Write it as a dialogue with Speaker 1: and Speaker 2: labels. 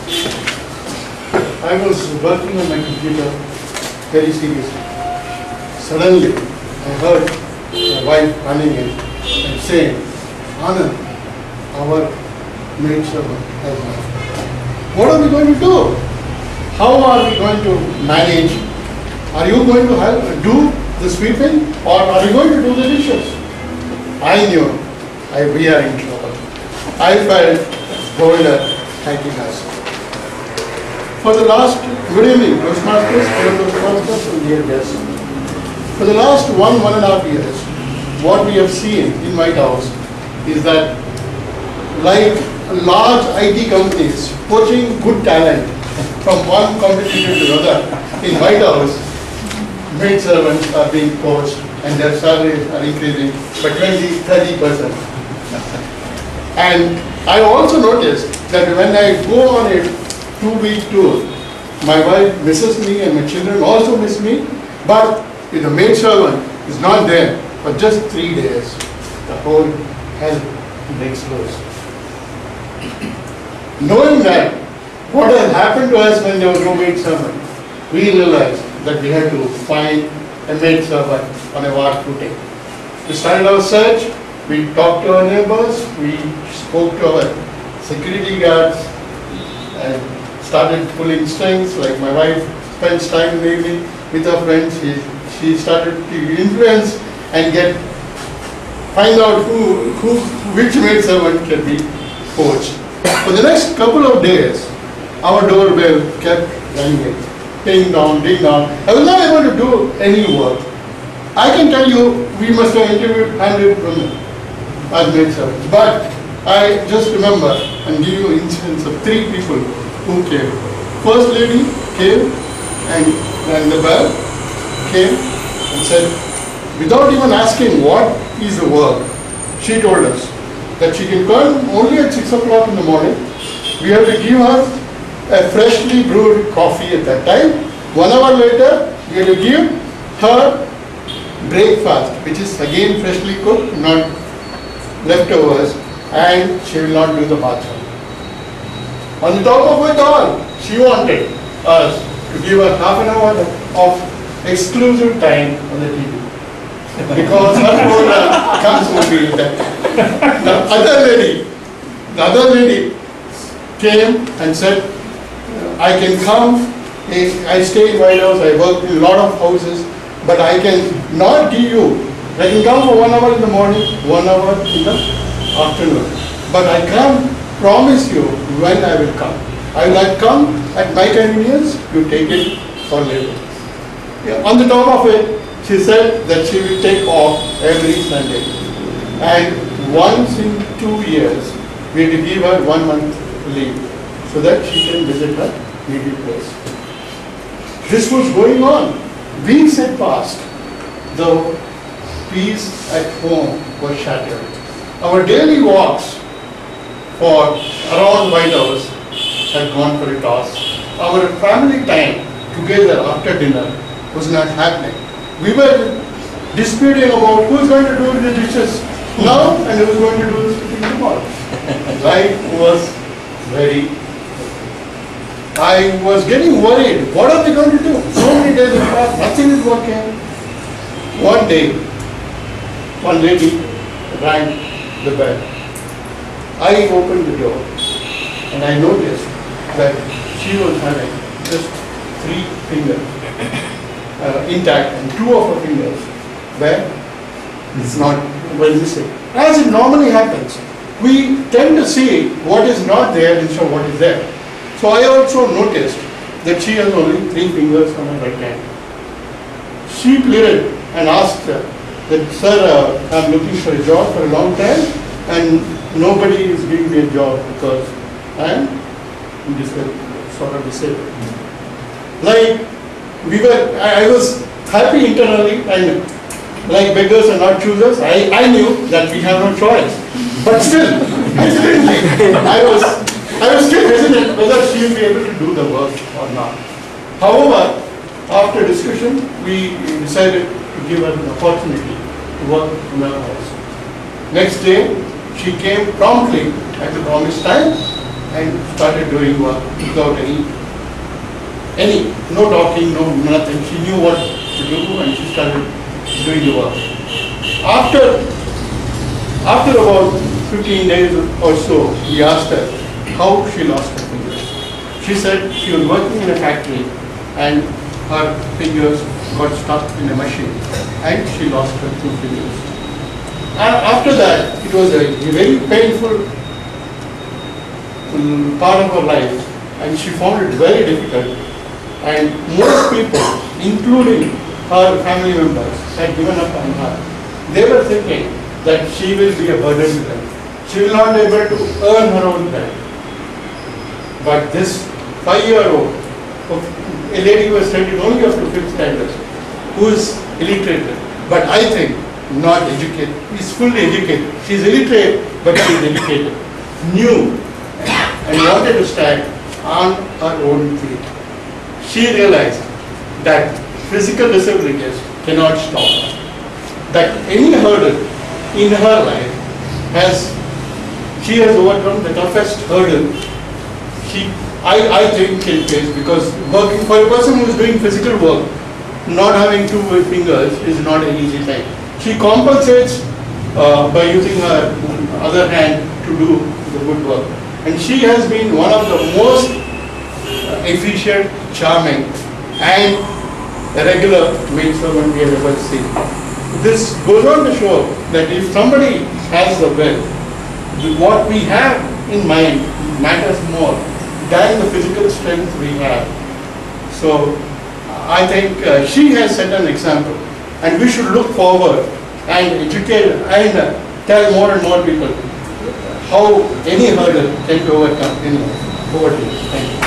Speaker 1: I was working on my computer very seriously. Suddenly, I heard my wife running in and saying, Anand, our maid servant has left. What are we going to do? How are we going to manage? Are you going to help do the sweeping or are you going to do the dishes? I knew we are in trouble. I felt boiler thanking us. For the last, good evening, Toastmasters, Toastmasters and dear guests. For the last 1.5 years, what we have seen in White House is that like large IT companies poaching good talent from one competitor to another, in White House, maid servants are being poached and their salaries are increasing by 20-30%. And I also noticed that when I go on a 2-week tour, my wife misses me and my children also miss me, but if the maid servant is not there for just 3 days, the whole hell breaks loose. Knowing that what has happened to us when there was no maid servant, we realized that we had to find a maid servant on a war footing. We started our search, we talked to our neighbors, we spoke to our security guards and started pulling strings. Like my wife spends time in the evening with her friends, she started to influence and find out which maid servant can be poached. For the next couple of days, our doorbell kept ringing. Ding dong, ding dong. I was not able to do any work. I can tell you, we must have interviewed 100 women as maid servants. But I just remember and give you instance of 3 people who came. First lady came and rang the bell, came and said, without even asking what is the work, she told us that she can come only at 6 o'clock in the morning. We have to give her a freshly brewed coffee at that time. 1 hour later, we have to give her breakfast, which is again freshly cooked, not leftovers, and she will not do the bathroom. On the top of it all, she wanted us to give her half an hour of exclusive time on the TV. Because her quota comes with me. The other lady came and said, I can come, I stay in White House, I work in a lot of houses, but I can not give you, I can come for 1 hour in the morning, 1 hour in the afternoon. But I can't promise you when I will come. I will come at my convenience, you take it for later. Yeah, on the top of it, she said that she will take off every Sunday. And once in 2 years, we will give her 1 month leave so that she can visit her native place. This was going on. Weeks had passed. The peace at home was shattered. Our daily walks for around White House had gone for a toss. Our family time together after dinner was not happening. We were disputing about who's going to do the dishes now and who's going to do the cooking tomorrow. Life was I was getting worried. What are they going to do? So many days have passed, nothing is working. One day, one lady rang the bell. I opened the door and I noticed that she was having just 3 fingers intact and 2 of her fingers were missing. As it normally happens, we tend to see what is not there instead of what is there. So I also noticed that she has only 3 fingers on her right hand. She pleaded and asked her that, sir, I'm looking for a job for a long time and nobody is giving me a job because I am sort of disabled. Like I was happy internally and like beggars are not choosers, I knew that we have no choice. But still, I was still hesitant whether she will be able to do the work or not. However, after discussion, we decided to give her an opportunity to work in our house. Next day, she came promptly at the promised time and started doing work without no talking, no nothing. She knew what to do and she started doing the work. After about 15 days or so, we asked her how she lost her fingers. She said she was working in a factory and her fingers got stuck in a machine and she lost her 2 fingers. After that, it was a very painful part of her life and she found it very difficult. And most people, including her family members, had given up on her. They were thinking that she will be a burden to them. She will not be able to earn her own bread. But this 5-year-old, a lady who was studied only up to 5th standard, who is illiterate, but I think not educated, is fully educated. She is illiterate, but she is educated, knew and wanted to stand on her own feet. She realized that physical disabilities cannot stop her. That any hurdle in her life she has overcome the toughest hurdle I think can face, because working for a person who is doing physical work, not having 2 fingers is not an easy thing. She compensates by using her other hand to do the good work. And she has been one of the most efficient, charming and a regular maid servant we have ever seen. This goes on to show that if somebody has the will, what we have in mind matters more than the physical strength we have. So I think she has set an example and we should look forward and educate and tell more and more people how any hurdle can be overcome in life. Over to you. Thank you.